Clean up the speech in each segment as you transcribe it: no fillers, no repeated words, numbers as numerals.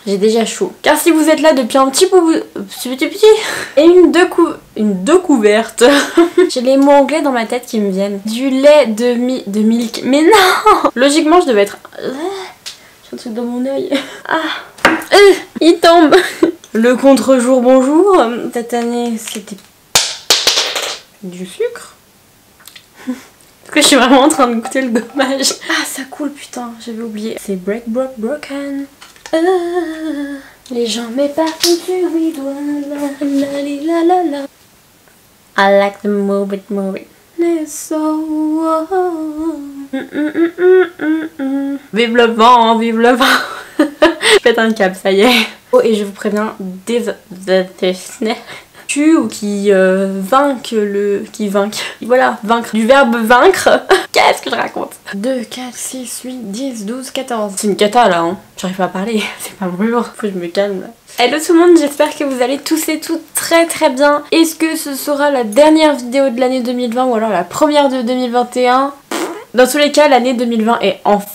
j'ai déjà chaud. Car si vous êtes là depuis un petit peu... Et une découverte. J'ai les mots anglais dans ma tête qui me viennent. Du lait de milk. Mais non. Logiquement, je devais être... J'ai un truc dans mon œil. Ah. Il tombe. Le contre-jour, bonjour. Cette année, c'était... du sucre. Parce que je suis vraiment en train de goûter le gommage. Ah, ça coule, putain, j'avais oublié. C'est broken. Les gens m'éparpillent du rideau. I like to move it. It's so... Vive le vent, vive le vent. Je pète un câble, ça y est. Oh, et je vous préviens, ou qui vainquent voilà, vaincre, du verbe vaincre. Qu'est-ce que je raconte? 2, 4, 6, 8, 10, 12, 14. C'est une cata là, hein. J'arrive pas à parler, c'est pas mon jour, faut que je me calme là. Hello tout le monde, j'espère que vous allez tous et toutes très bien. Est-ce que ce sera la dernière vidéo de l'année 2020 ou alors la première de 2021? Dans tous les cas, l'année 2020 est enfin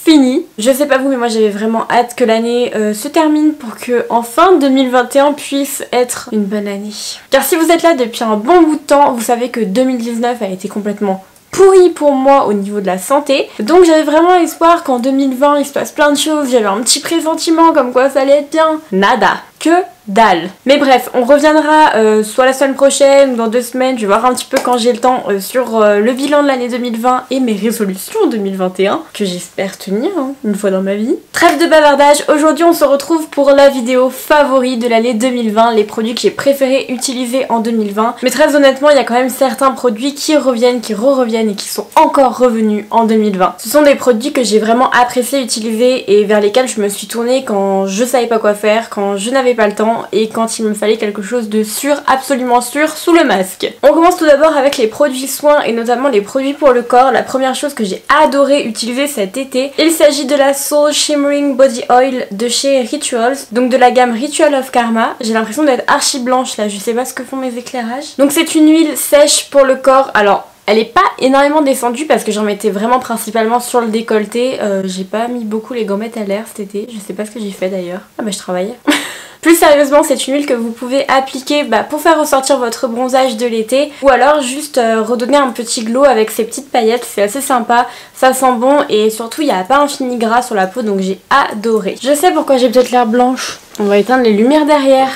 fini. Je sais pas vous, mais moi j'avais vraiment hâte que l'année se termine pour que enfin 2021 puisse être une bonne année. Car si vous êtes là depuis un bon bout de temps, vous savez que 2019 a été complètement pourri pour moi au niveau de la santé. Donc j'avais vraiment espoir qu'en 2020 il se passe plein de choses. J'avais un petit pressentiment comme quoi ça allait être bien. Nada. Que dalle. Mais bref, on reviendra soit la semaine prochaine ou dans 2 semaines, je vais voir un petit peu quand j'ai le temps sur le bilan de l'année 2020 et mes résolutions 2021 que j'espère tenir une fois dans ma vie. Trêve de bavardage, aujourd'hui on se retrouve pour la vidéo favori de l'année 2020, les produits que j'ai préféré utiliser en 2020. Mais très honnêtement, il y a quand même certains produits qui reviennent, qui re-reviennent et qui sont encore revenus en 2020. Ce sont des produits que j'ai vraiment apprécié utiliser et vers lesquels je me suis tournée quand je savais pas quoi faire, quand je n'avais pas le temps et quand il me fallait quelque chose de sûr, absolument sûr, sous le masque. On commence tout d'abord avec les produits soins et notamment les produits pour le corps. La première chose que j'ai adoré utiliser cet été, il s'agit de la Soul Shimmering Body Oil de chez Rituals, donc de la gamme Ritual of Karma. J'ai l'impression d'être archi blanche là, je sais pas ce que font mes éclairages. Donc c'est une huile sèche pour le corps, alors... elle est pas énormément descendue parce que j'en mettais vraiment principalement sur le décolleté. J'ai pas mis beaucoup les gommettes à l'air cet été. Je sais pas ce que j'ai fait d'ailleurs. Ah bah je travaillais. Plus sérieusement, c'est une huile que vous pouvez appliquer pour faire ressortir votre bronzage de l'été ou alors juste redonner un petit glow avec ces petites paillettes. C'est assez sympa, ça sent bon et surtout il n'y a pas un fini gras sur la peau donc j'ai adoré. Je sais pourquoi j'ai peut-être l'air blanche. On va éteindre les lumières derrière.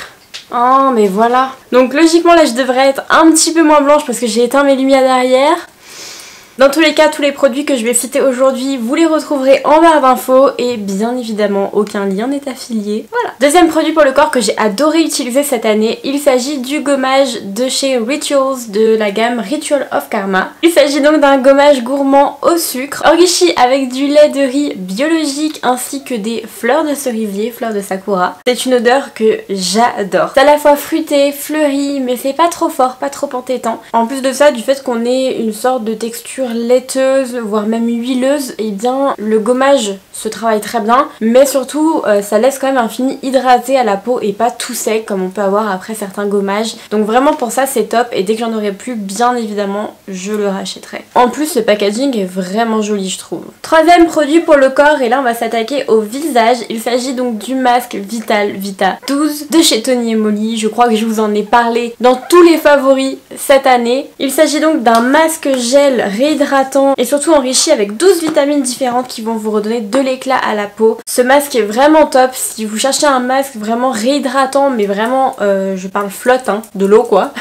Oh mais voilà. Donc logiquement là je devrais être un petit peu moins blanche parce que j'ai éteint mes lumières derrière. Dans tous les cas, tous les produits que je vais citer aujourd'hui, vous les retrouverez en barre d'infos et bien évidemment, aucun lien n'est affilié. Voilà. Deuxième produit pour le corps que j'ai adoré utiliser cette année, il s'agit du gommage de chez Rituals de la gamme Ritual of Karma. Il s'agit donc d'un gommage gourmand au sucre, enrichi avec du lait de riz biologique ainsi que des fleurs de cerisier, fleurs de sakura. C'est une odeur que j'adore. C'est à la fois fruité, fleuri, mais c'est pas trop fort, pas trop entêtant. En plus de ça, du fait qu'on ait une sorte de texture laiteuse, voire même huileuse, et bien le gommage se travaille très bien, mais surtout ça laisse quand même un fini hydraté à la peau et pas tout sec comme on peut avoir après certains gommages. Donc vraiment pour ça c'est top et dès que j'en aurai plus, bien évidemment je le rachèterai. En plus le packaging est vraiment joli je trouve. Troisième produit pour le corps et là on va s'attaquer au visage. Il s'agit donc du masque Vital Vita 12 de chez Tony & Molly. Je crois que je vous en ai parlé dans tous les favoris cette année. Il s'agit donc d'un masque gel réhydratant et surtout enrichi avec 12 vitamines différentes qui vont vous redonner de l'éclat à la peau. Ce masque est vraiment top si vous cherchez un masque vraiment réhydratant mais vraiment je parle flotte de l'eau quoi.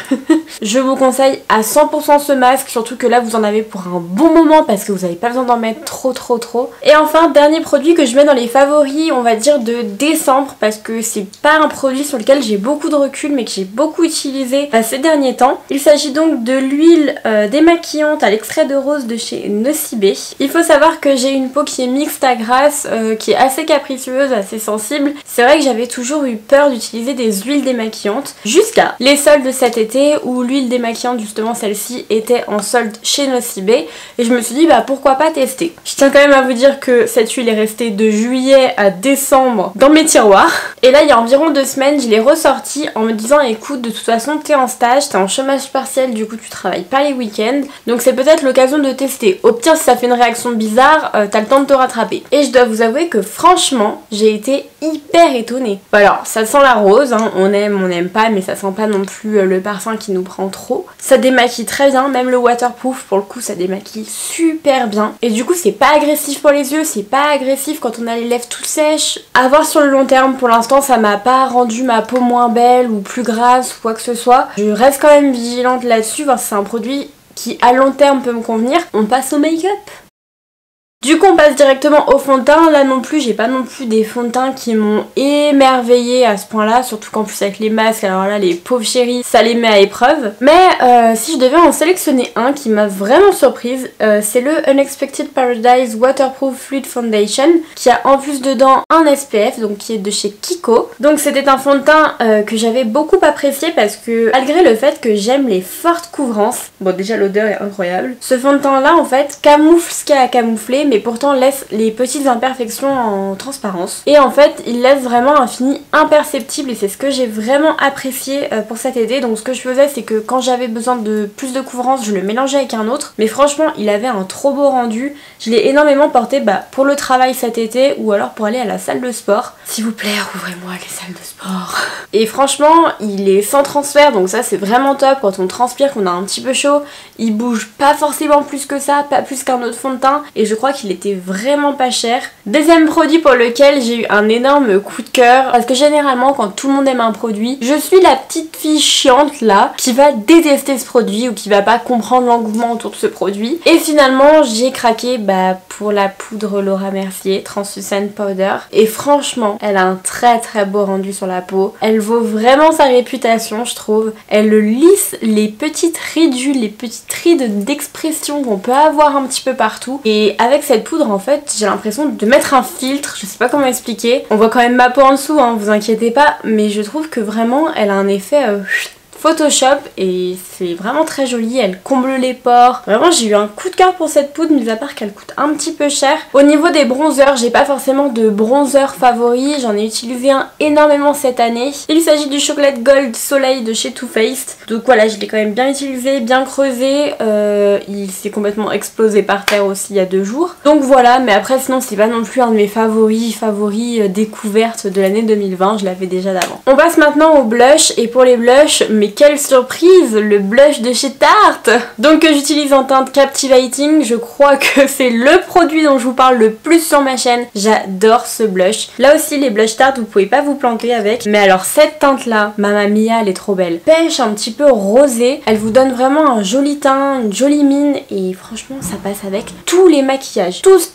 Je vous conseille à 100% ce masque, surtout que là vous en avez pour un bon moment parce que vous n'avez pas besoin d'en mettre trop. Et enfin dernier produit que je mets dans les favoris on va dire de décembre parce que c'est pas un produit sur lequel j'ai beaucoup de recul mais que j'ai beaucoup utilisé ces derniers temps. Il s'agit donc de l'huile démaquillante à l'extrait de rose de chez Nocibé. Il faut savoir que j'ai une peau qui est mixte à grasse, qui est assez capricieuse, assez sensible. C'est vrai que j'avais toujours eu peur d'utiliser des huiles démaquillantes jusqu'à les soldes de cet été où l'huile démaquillante justement celle-ci était en solde chez Nocibé et je me suis dit pourquoi pas tester. Je tiens quand même à vous dire que cette huile est restée de juillet à décembre dans mes tiroirs et là il y a environ 2 semaines je l'ai ressortie en me disant écoute de toute façon t'es en stage, t'es en chômage partiel du coup tu travailles pas les week-ends donc c'est peut-être l'occasion l'occasion de tester. Au pire, si ça fait une réaction bizarre, t'as le temps de te rattraper. Et je dois vous avouer que franchement, j'ai été hyper étonnée. Bon, alors, ça sent la rose, hein. On n'aime pas, mais ça sent pas non plus le parfum qui nous prend trop. Ça démaquille très bien, même le waterproof, pour le coup, ça démaquille super bien. Et du coup, c'est pas agressif pour les yeux, c'est pas agressif quand on a les lèvres toutes sèches. À voir sur le long terme, pour l'instant, ça m'a pas rendu ma peau moins belle ou plus grasse ou quoi que ce soit. Je reste quand même vigilante là-dessus, parce que c'est un produit qui à long terme peut me convenir. On passe au make-up. Du coup on passe directement au fond de teint. Là non plus j'ai pas non plus des fonds de teint qui m'ont émerveillée à ce point là, surtout qu'en plus avec les masques, alors là les pauvres chéris ça les met à épreuve. Mais si je devais en sélectionner un qui m'a vraiment surprise, c'est le Unexpected Paradise Waterproof Fluid Foundation, qui a en plus dedans un SPF, donc qui est de chez Kiko. Donc c'était un fond de teint que j'avais beaucoup apprécié parce que malgré le fait que j'aime les fortes couvrances, bon déjà l'odeur est incroyable, ce fond de teint là en fait camoufle ce qu'il y a à camoufler, mais pourtant laisse les petites imperfections en transparence. Et en fait, il laisse vraiment un fini imperceptible et c'est ce que j'ai vraiment apprécié pour cet été. Donc ce que je faisais, c'est que quand j'avais besoin de plus de couvrance, je le mélangeais avec un autre. Mais franchement, il avait un trop beau rendu. Je l'ai énormément porté pour le travail cet été ou alors pour aller à la salle de sport. S'il vous plaît, ouvrez-moi les salles de sport. Et franchement, il est sans transfert, donc ça c'est vraiment top. Quand on transpire, qu'on a un petit peu chaud, il bouge pas forcément plus que ça, pas plus qu'un autre fond de teint. Et je crois qu'il était vraiment pas cher. Deuxième produit pour lequel j'ai eu un énorme coup de cœur, parce que généralement quand tout le monde aime un produit, je suis la petite fille chiante là qui va détester ce produit ou qui va pas comprendre l'engouement autour de ce produit. Et finalement j'ai craqué pour la poudre Laura Mercier Translucent Powder, et franchement elle a un très très beau rendu sur la peau. Elle vaut vraiment sa réputation, je trouve. Elle lisse les petites ridules, les petites rides d'expression qu'on peut avoir un petit peu partout. Et avec cette poudre, en fait, j'ai l'impression de mettre un filtre, je sais pas comment expliquer. On voit quand même ma peau en dessous, hein, vous inquiétez pas, mais je trouve que vraiment, elle a un effet Photoshop et c'est vraiment très joli, elle comble les pores. Vraiment j'ai eu un coup de cœur pour cette poudre, mis à part qu'elle coûte un petit peu cher. Au niveau des bronzers, j'ai pas forcément de bronzer favori, j'en ai utilisé un énormément cette année. Il s'agit du Chocolate Gold Soleil de chez Too Faced. Donc voilà, je l'ai quand même bien utilisé, bien creusé. Il s'est complètement explosé par terre aussi il y a 2 jours. Donc voilà, mais après sinon c'est pas non plus un de mes favoris découvertes de l'année 2020, je l'avais déjà d'avant. On passe maintenant au blush, et pour les blushs, mais quelle surprise, le blush de chez Tarte. Donc que j'utilise en teinte Captivating, je crois que c'est le produit dont je vous parle le plus sur ma chaîne. J'adore ce blush. Là aussi les blush Tarte, vous pouvez pas vous planter avec. Mais alors cette teinte là, Mamma Mia, elle est trop belle. Pêche, un petit peu rosée, elle vous donne vraiment un joli teint, une jolie mine, et franchement ça passe avec tous les maquillages. Tous.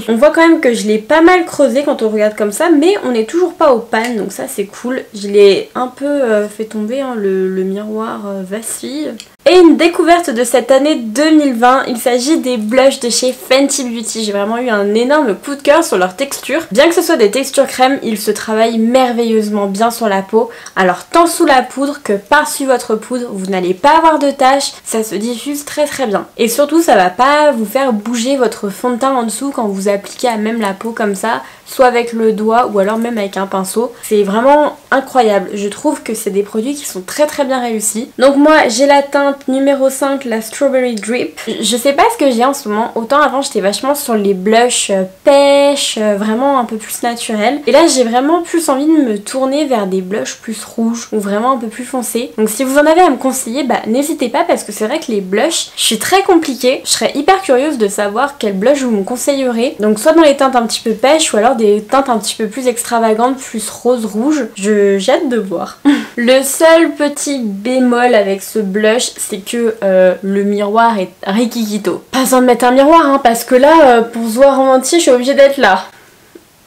On voit quand même que je l'ai pas mal creusé quand on regarde comme ça, mais on n'est toujours pas au pan, donc ça c'est cool. Je l'ai un peu fait tomber, hein, le miroir vacille. Et une découverte de cette année 2020, il s'agit des blushs de chez Fenty Beauty. J'ai vraiment eu un énorme coup de cœur sur leur texture. Bien que ce soit des textures crème, ils se travaillent merveilleusement bien sur la peau. Alors tant sous la poudre que par-dessus votre poudre, vous n'allez pas avoir de taches, ça se diffuse très très bien. Et surtout ça va pas vous faire bouger votre fond de teint en dessous quand vous appliquez à même la peau comme ça, soit avec le doigt ou alors même avec un pinceau. C'est vraiment incroyable. Je trouve que c'est des produits qui sont très très bien réussis. Donc moi j'ai la teinte numéro 5, la Strawberry Drip. Je sais pas ce que j'ai en ce moment. Autant avant j'étais vachement sur les blushs pêche, vraiment un peu plus naturels. Et là j'ai vraiment plus envie de me tourner vers des blushs plus rouges ou vraiment un peu plus foncés. Donc si vous en avez à me conseiller, n'hésitez pas, parce que c'est vrai que les blushs, je suis très compliquée. Je serais hyper curieuse de savoir quel blush vous me conseillerez. Donc soit dans les teintes un petit peu pêche ou alors des teintes un petit peu plus extravagantes, plus rose rouge. J'ai hâte de voir. Le seul petit bémol avec ce blush, c'est que le miroir est rikikito. Pas besoin de mettre un miroir, hein, parce que là, pour se voir en entier, je suis obligée d'être là.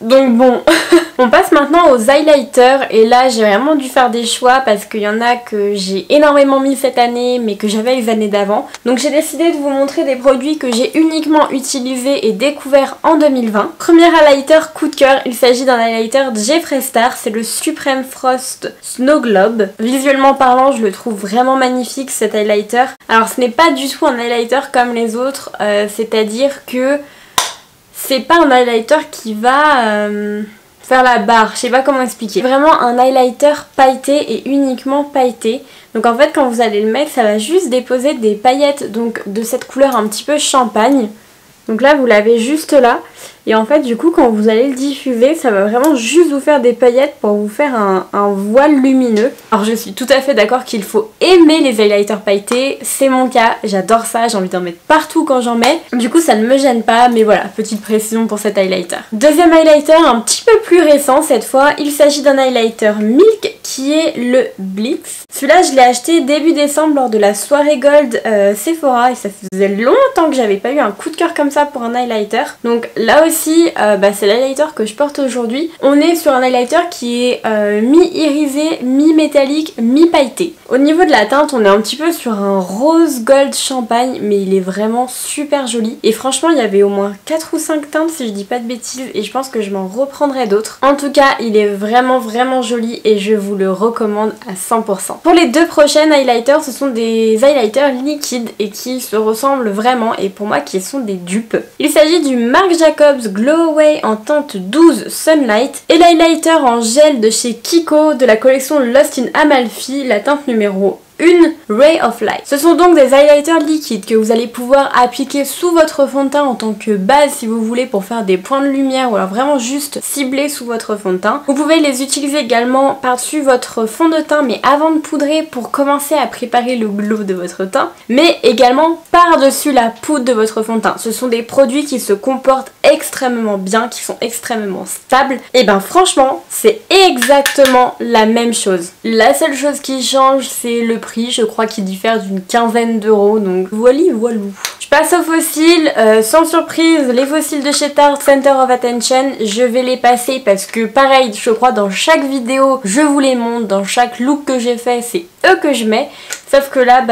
Donc bon, on passe maintenant aux highlighters, et là j'ai vraiment dû faire des choix parce qu'il y en a que j'ai énormément mis cette année mais que j'avais les années d'avant. Donc j'ai décidé de vous montrer des produits que j'ai uniquement utilisés et découverts en 2020. Premier highlighter coup de cœur, il s'agit d'un highlighter Jeffree Star, c'est le Supreme Frost Snow Globe. Visuellement parlant, je le trouve vraiment magnifique cet highlighter. Alors ce n'est pas du tout un highlighter comme les autres, c'est-à-dire que c'est pas un highlighter qui va faire la barre, je sais pas comment expliquer. Vraiment un highlighter pailleté et uniquement pailleté. Donc en fait quand vous allez le mettre, ça va juste déposer des paillettes donc de cette couleur un petit peu champagne. Donc là vous l'avez juste là. Et en fait du coup quand vous allez le diffuser, ça va vraiment juste vous faire des paillettes pour vous faire un voile lumineux. Alors je suis tout à fait d'accord qu'il faut aimer les highlighters pailletés, c'est mon cas, j'adore ça, j'ai envie d'en mettre partout quand j'en mets. Du coup ça ne me gêne pas, mais voilà, petite précision pour cet highlighter. Deuxième highlighter un petit peu plus récent cette fois, il s'agit d'un highlighter Milk qui est le Blitz. Celui-là je l'ai acheté début décembre lors de la soirée Gold Sephora et ça faisait longtemps que j'avais pas eu un coup de cœur comme ça pour un highlighter. Donc là aussi c'est l'highlighter que je porte aujourd'hui. On est sur un highlighter qui est mi-irisé, mi-métallique, mi-pailleté. Au niveau de la teinte, on est un petit peu sur un rose gold champagne, mais il est vraiment super joli. Et franchement, il y avait au moins 4 ou 5 teintes si je dis pas de bêtises, et je pense que je m'en reprendrai d'autres. En tout cas, il est vraiment joli et je vous le recommande à 100%. Pour les deux prochaines highlighters, ce sont des highlighters liquides et qui se ressemblent vraiment et pour moi qui sont des dupes. Il s'agit du Marc Jacobs Glow Away en teinte 12 Sunlight et l'highlighter en gel de chez Kiko de la collection Lost in Amalfi, la teinte numéro 1 Ray of Light. Ce sont donc des highlighters liquides que vous allez pouvoir appliquer sous votre fond de teint en tant que base si vous voulez pour faire des points de lumière ou alors vraiment juste cibler sous votre fond de teint. Vous pouvez les utiliser également par-dessus votre fond de teint mais avant de poudrer pour commencer à préparer le glow de votre teint, mais également par-dessus la poudre de votre fond de teint. Ce sont des produits qui se comportent extrêmement bien, qui sont extrêmement stables. Et ben franchement c'est exactement la même chose. La seule chose qui change c'est le prix, je crois qu'il diffère d'une quinzaine d'euros, donc voilou. Je passe aux fossiles, sans surprise, les fossiles de chez Tarte Center of Attention, je vais les passer parce que pareil, je crois dans chaque vidéo, je vous les montre, dans chaque look que j'ai fait, c'est eux que je mets, sauf que là,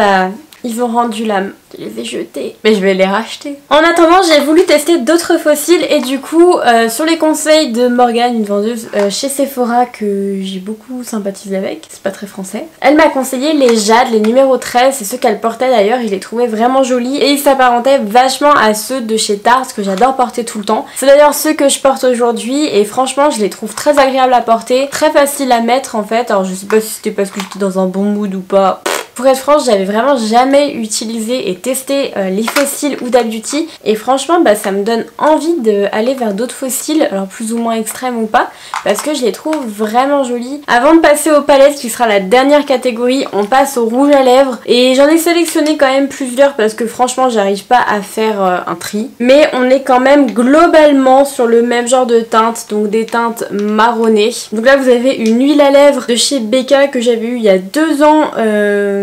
ils ont rendu l'âme. Je les ai jetés, mais je vais les racheter. En attendant, j'ai voulu tester d'autres fossiles et du coup, sur les conseils de Morgane, une vendeuse chez Sephora que j'ai beaucoup sympathisé avec, c'est pas très français, elle m'a conseillé les jades, les numéros 13, c'est ceux qu'elle portait d'ailleurs, je les trouvais vraiment jolis et ils s'apparentaient vachement à ceux de chez Tarte que j'adore porter tout le temps. C'est d'ailleurs ceux que je porte aujourd'hui et franchement, je les trouve très agréables à porter, très faciles à mettre en fait. Alors je sais pas si c'était parce que j'étais dans un bon mood ou pas. Pour être franche, j'avais vraiment jamais utilisé et testé les fossiles Huda Beauty et franchement ça me donne envie d'aller vers d'autres fossiles, alors plus ou moins extrêmes ou pas, parce que je les trouve vraiment jolis. Avant de passer aux palettes qui sera la dernière catégorie, on passe au rouge à lèvres et j'en ai sélectionné quand même plusieurs parce que franchement j'arrive pas à faire un tri. Mais on est quand même globalement sur le même genre de teinte, donc des teintes marronnées. Donc là vous avez une huile à lèvres de chez Becca que j'avais eu il y a 2 ans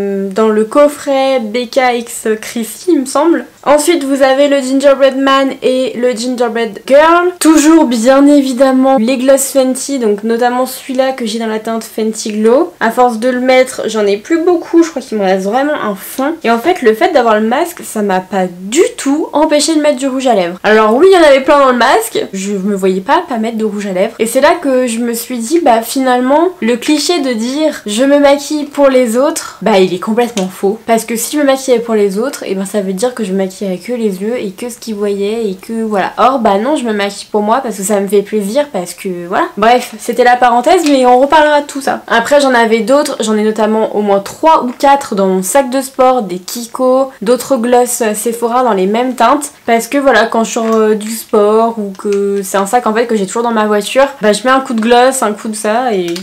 dans le coffret BKX Chrissy il me semble. Ensuite vous avez le Gingerbread Man et le Gingerbread Girl. Toujours bien évidemment les gloss Fenty, donc notamment celui-là que j'ai dans la teinte Fenty Glow. À force de le mettre j'en ai plus beaucoup, je crois qu'il me reste vraiment un fond. Et en fait le fait d'avoir le masque ça m'a pas du tout empêché de mettre du rouge à lèvres. Alors oui il y en avait plein dans le masque, je me voyais pas mettre de rouge à lèvres. Et c'est là que je me suis dit finalement le cliché de dire je me maquille pour les autres, il est complètement faux. Parce que si je me maquillais pour les autres, et ça veut dire que je me maquillerais que les yeux et que ce qu'ils voyaient et que voilà. Or non, je me maquille pour moi parce que ça me fait plaisir, parce que voilà. Bref, c'était la parenthèse, mais on reparlera de tout ça. Après j'en avais d'autres, j'en ai notamment au moins 3 ou 4 dans mon sac de sport, des Kiko, d'autres gloss Sephora dans les mêmes teintes, parce que voilà, quand je sors du sport ou que c'est un sac en fait que j'ai toujours dans ma voiture, je mets un coup de gloss, un coup de ça et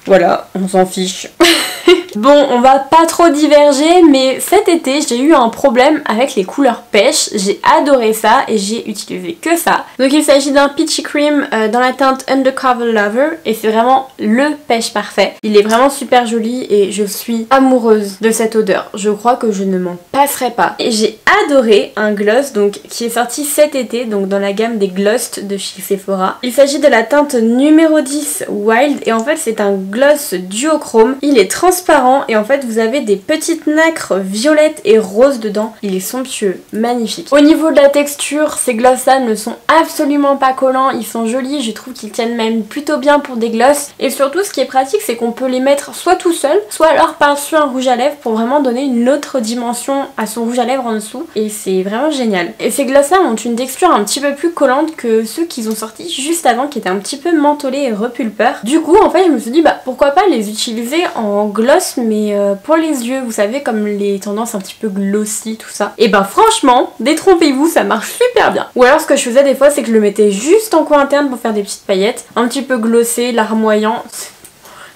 voilà, on s'en fiche. Bon, on va pas trop diverger, mais cet été j'ai eu un problème avec les couleurs pêche. J'ai adoré ça et j'ai utilisé que ça. Donc il s'agit d'un Peachy Cream dans la teinte Undercover Lover et c'est vraiment le pêche parfait. Il est vraiment super joli et je suis amoureuse de cette odeur. Je crois que je ne m'en passerai pas. Et j'ai adoré un gloss donc qui est sorti cet été, donc dans la gamme des gloss de chez Sephora. Il s'agit de la teinte numéro 10 Wild et en fait c'est un gloss duochrome. Il est transparent transparent et en fait vous avez des petites nacres violettes et roses dedans. Il est somptueux, magnifique. Au niveau de la texture, ces gloss-là ne sont absolument pas collants, ils sont jolis, je trouve qu'ils tiennent même plutôt bien pour des gloss. Et surtout ce qui est pratique c'est qu'on peut les mettre soit tout seul, soit alors par-dessus un rouge à lèvres pour vraiment donner une autre dimension à son rouge à lèvres en dessous. Et c'est vraiment génial. Et ces gloss-là ont une texture un petit peu plus collante que ceux qu'ils ont sortis juste avant qui étaient un petit peu mentholés et repulpeurs. Du coup en fait je me suis dit bah pourquoi pas les utiliser en gloss mais pour les yeux, vous savez comme les tendances un petit peu glossy tout ça. Et bah franchement, détrompez-vous, ça marche super bien. Ou alors ce que je faisais des fois c'est que je le mettais juste en coin interne pour faire des petites paillettes, un petit peu glossé, larmoyant.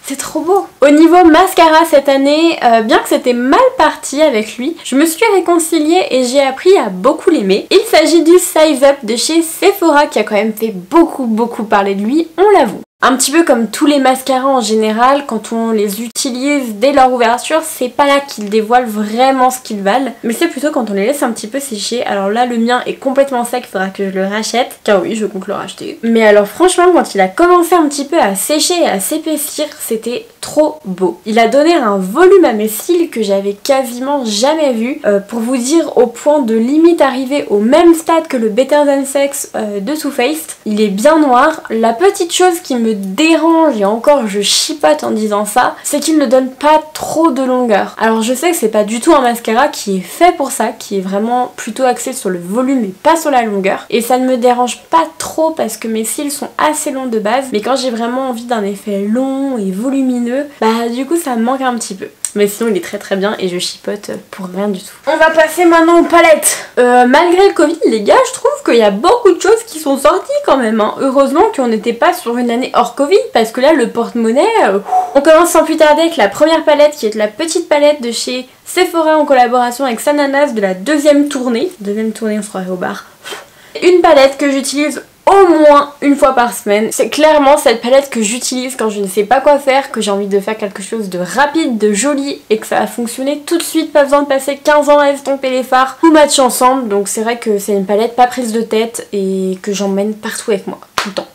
C'est trop beau. Au niveau mascara cette année, bien que c'était mal parti avec lui, je me suis réconciliée et j'ai appris à beaucoup l'aimer. Il s'agit du Size Up de chez Sephora qui a quand même fait beaucoup parler de lui, on l'avoue. Un petit peu comme tous les mascaras en général, quand on les utilise dès leur ouverture, c'est pas là qu'ils dévoilent vraiment ce qu'ils valent, mais c'est plutôt quand on les laisse un petit peu sécher. Alors là, le mien est complètement sec, il faudra que je le rachète, car oui, je compte le racheter. Mais alors franchement, quand il a commencé un petit peu à sécher et à s'épaissir, c'était trop beau. Il a donné un volume à mes cils que j'avais quasiment jamais vu, pour vous dire au point de limite arriver au même stade que le Better Than Sex de Too Faced. Il est bien noir. La petite chose qui me dérange, et encore je chipote en disant ça, c'est qu'il ne donne pas trop de longueur. Alors je sais que c'est pas du tout un mascara qui est fait pour ça, qui est vraiment plutôt axé sur le volume et pas sur la longueur. Et ça ne me dérange pas trop parce que mes cils sont assez longs de base, mais quand j'ai vraiment envie d'un effet long et volumineux, bah du coup ça me manque un petit peu. Mais sinon il est très bien et je chipote pour rien du tout. On va passer maintenant aux palettes. Malgré le Covid les gars, je trouve qu'il y a beaucoup de choses qui sont sorties quand même hein. Heureusement qu'on n'était pas sur une année hors Covid parce que là le porte-monnaie... On commence sans plus tarder avec la première palette qui est la petite palette de chez Sephora en collaboration avec Sananas de la deuxième tournée. Deuxième tournée, on se croirait au bar. Une palette que j'utilise au moins une fois par semaine. C'est clairement cette palette que j'utilise quand je ne sais pas quoi faire, que j'ai envie de faire quelque chose de rapide, de joli et que ça va fonctionner tout de suite, pas besoin de passer 15 ans à estomper les fards, tout match ensemble. Donc c'est vrai que c'est une palette pas prise de tête et que j'emmène partout avec moi, tout le temps.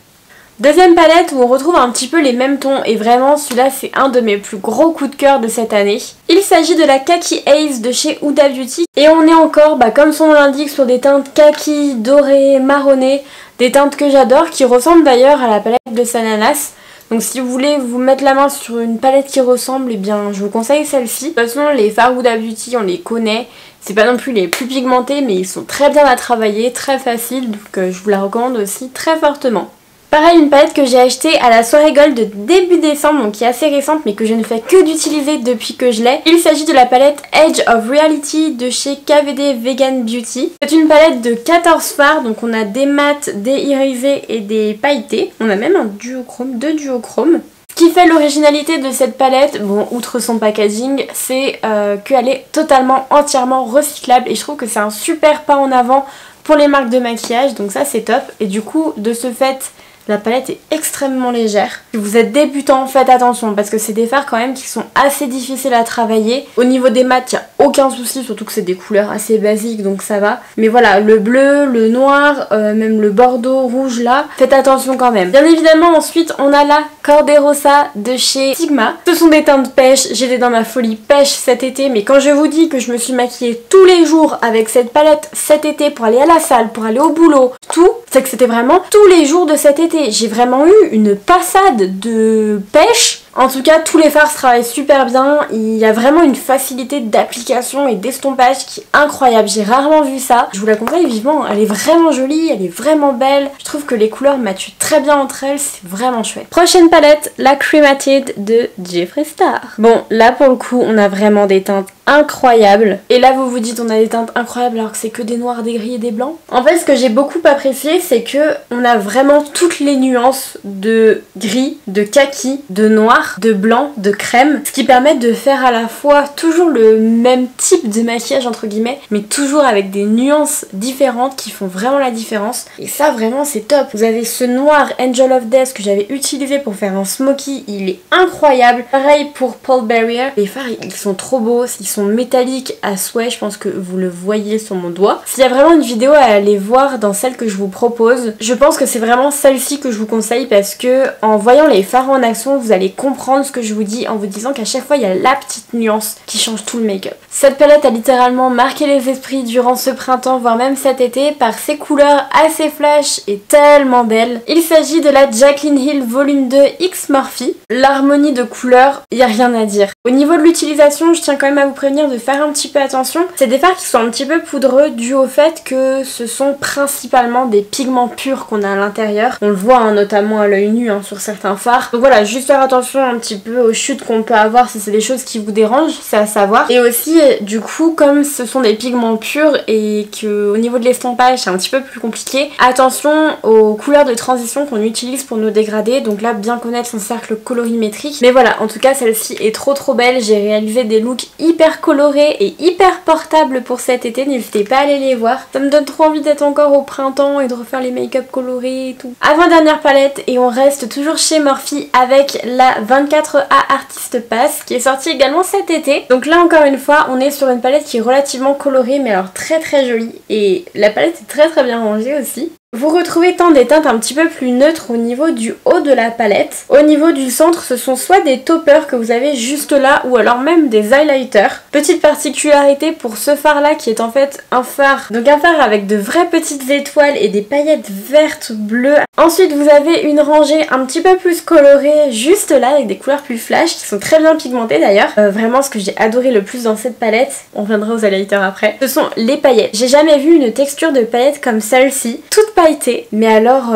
Deuxième palette où on retrouve un petit peu les mêmes tons et vraiment celui-là c'est un de mes plus gros coups de cœur de cette année. Il s'agit de la Kaki Haze de chez Huda Beauty et on est encore, comme son nom l'indique, sur des teintes kaki, dorées, marronnées, des teintes que j'adore qui ressemblent d'ailleurs à la palette de Sananas. Donc si vous voulez vous mettre la main sur une palette qui ressemble, eh bien je vous conseille celle-ci. De toute façon les fards Huda Beauty on les connaît, c'est pas non plus les plus pigmentés mais ils sont très bien à travailler, très faciles, donc je vous la recommande aussi très fortement. Pareil, une palette que j'ai achetée à la soirée gold de début décembre, donc qui est assez récente mais que je ne fais que d'utiliser depuis que je l'ai. Il s'agit de la palette Edge of Reality de chez KVD Vegan Beauty. C'est une palette de 14 fards, donc on a des mats, des irisés et des pailletés. On a même un duochrome, deux duochromes. Ce qui fait l'originalité de cette palette, bon outre son packaging, c'est qu'elle est totalement, entièrement recyclable et je trouve que c'est un super pas en avant pour les marques de maquillage, donc ça c'est top. Et du coup, de ce fait, la palette est extrêmement légère. Si vous êtes débutant, faites attention parce que c'est des fards quand même qui sont assez difficiles à travailler. Au niveau des mats, il n'y a aucun souci, surtout que c'est des couleurs assez basiques donc ça va. Mais voilà, le bleu, le noir, même le bordeaux, rouge là, faites attention quand même. Bien évidemment, ensuite, on a la Corderosa de chez Sigma. Ce sont des teintes pêche, j'étais dans ma folie pêche cet été, mais quand je vous dis que je me suis maquillée tous les jours avec cette palette cet été pour aller à la salle, pour aller au boulot, tout, c'est que c'était vraiment tous les jours de cet été. J'ai vraiment eu une passade de pêche. En tout cas, tous les fards se travaillent super bien. Il y a vraiment une facilité d'application et d'estompage qui est incroyable. J'ai rarement vu ça. Je vous la conseille vivement. Elle est vraiment jolie, elle est vraiment belle. Je trouve que les couleurs matchent très bien entre elles. C'est vraiment chouette. Prochaine palette, la Cremated de Jeffree Star. Bon, là pour le coup, on a vraiment des teintes incroyables. Et là, vous vous dites, on a des teintes incroyables alors que c'est que des noirs, des gris et des blancs. En fait, ce que j'ai beaucoup apprécié, c'est que on a vraiment toutes les nuances de gris, de kaki, de noir, de blanc, de crème, ce qui permet de faire à la fois toujours le même type de maquillage entre guillemets, mais toujours avec des nuances différentes qui font vraiment la différence. Et ça vraiment c'est top. Vous avez ce noir Angel of Death que j'avais utilisé pour faire un smoky, il est incroyable. Pareil pour Paul Barrier, les fards ils sont trop beaux, ils sont sont métalliques à souhait, je pense que vous le voyez sur mon doigt. S'il y a vraiment une vidéo à aller voir dans celle que je vous propose, je pense que c'est vraiment celle-ci que je vous conseille parce que en voyant les fards en action, vous allez comprendre ce que je vous dis en vous disant qu'à chaque fois il y a la petite nuance qui change tout le make-up. Cette palette a littéralement marqué les esprits durant ce printemps, voire même cet été, par ses couleurs assez flash et tellement belles. Il s'agit de la Jaclyn Hill Volume 2 X Morphe. L'harmonie de couleurs, il n'y a rien à dire. Au niveau de l'utilisation, je tiens quand même à vous prévenir de faire un petit peu attention. C'est des fards qui sont un petit peu poudreux dû au fait que ce sont principalement des pigments purs qu'on a à l'intérieur. On le voit hein, notamment à l'œil nu hein, sur certains fards. Donc voilà, juste faire attention un petit peu aux chutes qu'on peut avoir si c'est des choses qui vous dérangent, c'est à savoir. Et aussi, du coup, comme ce sont des pigments purs et qu'au niveau de l'estompage c'est un petit peu plus compliqué, attention aux couleurs de transition qu'on utilise pour nos dégradés. Donc là, bien connaître son cercle colorimétrique. Mais voilà, en tout cas, celle-ci est trop belle. J'ai réalisé des looks hyper colorés et hyper portables pour cet été. N'hésitez pas à aller les voir. Ça me donne trop envie d'être encore au printemps et de refaire les make-up colorés et tout. Avant-dernière palette et on reste toujours chez Morphe avec la 24A Artist Pass qui est sortie également cet été. Donc là encore une fois, on est sur une palette qui est relativement colorée mais alors très jolie. Et la palette est très bien rangée aussi. Vous retrouvez tant des teintes un petit peu plus neutres au niveau du haut de la palette. Au niveau du centre, ce sont soit des toppers que vous avez juste là ou alors même des highlighters. Petite particularité pour ce phare là qui est en fait un phare, donc un phare avec de vraies petites étoiles et des paillettes vertes, bleues. Ensuite vous avez une rangée un petit peu plus colorée juste là avec des couleurs plus flash qui sont très bien pigmentées d'ailleurs. Vraiment ce que j'ai adoré le plus dans cette palette, on reviendra aux highlighters après, ce sont les paillettes. J'ai jamais vu une texture de paillettes comme celle-ci, toute pailletée, mais alors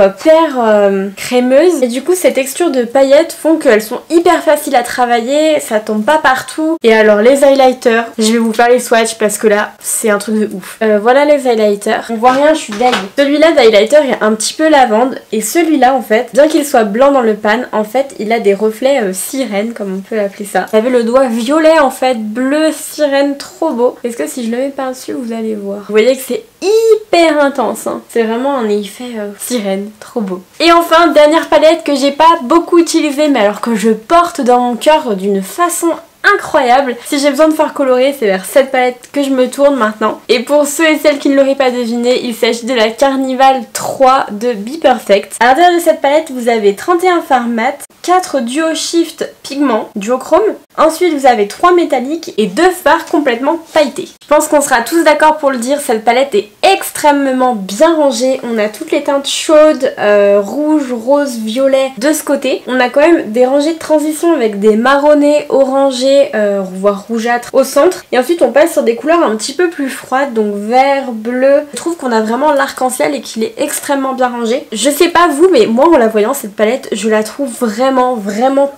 crémeuse. Et du coup ces textures de paillettes font qu'elles sont hyper faciles à travailler, ça tombe pas partout. Et alors les highlighters, je vais vous faire les swatchs parce que là c'est un truc de ouf. Voilà les highlighters, on voit rien, je suis deg. Celui-là d'highlighter est un petit peu lavande et celui-là en fait, bien qu'il soit blanc dans le pan, en fait il a des reflets sirène comme on peut appeler ça. Vous avez le doigt violet en fait, bleu sirène, trop beau. Est-ce que si je le mets par dessus vous allez voir. Vous voyez que c'est hyper intense hein. C'est vraiment un effet sirène, trop beau. Et enfin dernière palette que j'ai pas beaucoup utilisée mais alors que je porte dans mon cœur d'une façon incroyable. Si j'ai besoin de faire colorer, c'est vers cette palette que je me tourne maintenant. Et pour ceux et celles qui ne l'auraient pas deviné, il s'agit de la Carnival 3 de Be Perfect. À l'intérieur de cette palette, vous avez 31 fards mat, 4 duo shift pigments, duochrome. Ensuite, vous avez 3 métalliques et 2 fards complètement pailletés. Je pense qu'on sera tous d'accord pour le dire, cette palette est extrêmement bien rangée. On a toutes les teintes chaudes, rouge, rose, violet de ce côté. On a quand même des rangées de transition avec des marronnés, orangés, voire rougeâtres au centre. Et ensuite, on passe sur des couleurs un petit peu plus froides, donc vert, bleu. Je trouve qu'on a vraiment l'arc-en-ciel et qu'il est extrêmement bien rangé. Je sais pas vous, mais moi en la voyant cette palette, je la trouve vraiment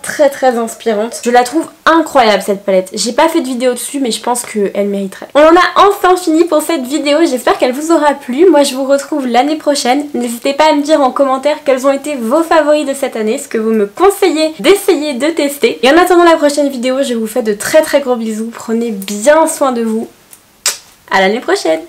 très inspirante. Je la trouve incroyable cette palette. J'ai pas fait de vidéo dessus mais je pense qu'elle mériterait. On en a enfin fini pour cette vidéo, j'espère qu'elle vous aura plu. Moi je vous retrouve l'année prochaine. N'hésitez pas à me dire en commentaire quels ont été vos favoris de cette année, ce que vous me conseillez d'essayer de tester. Et en attendant la prochaine vidéo, je vous fais de très gros bisous. Prenez bien soin de vous. À l'année prochaine.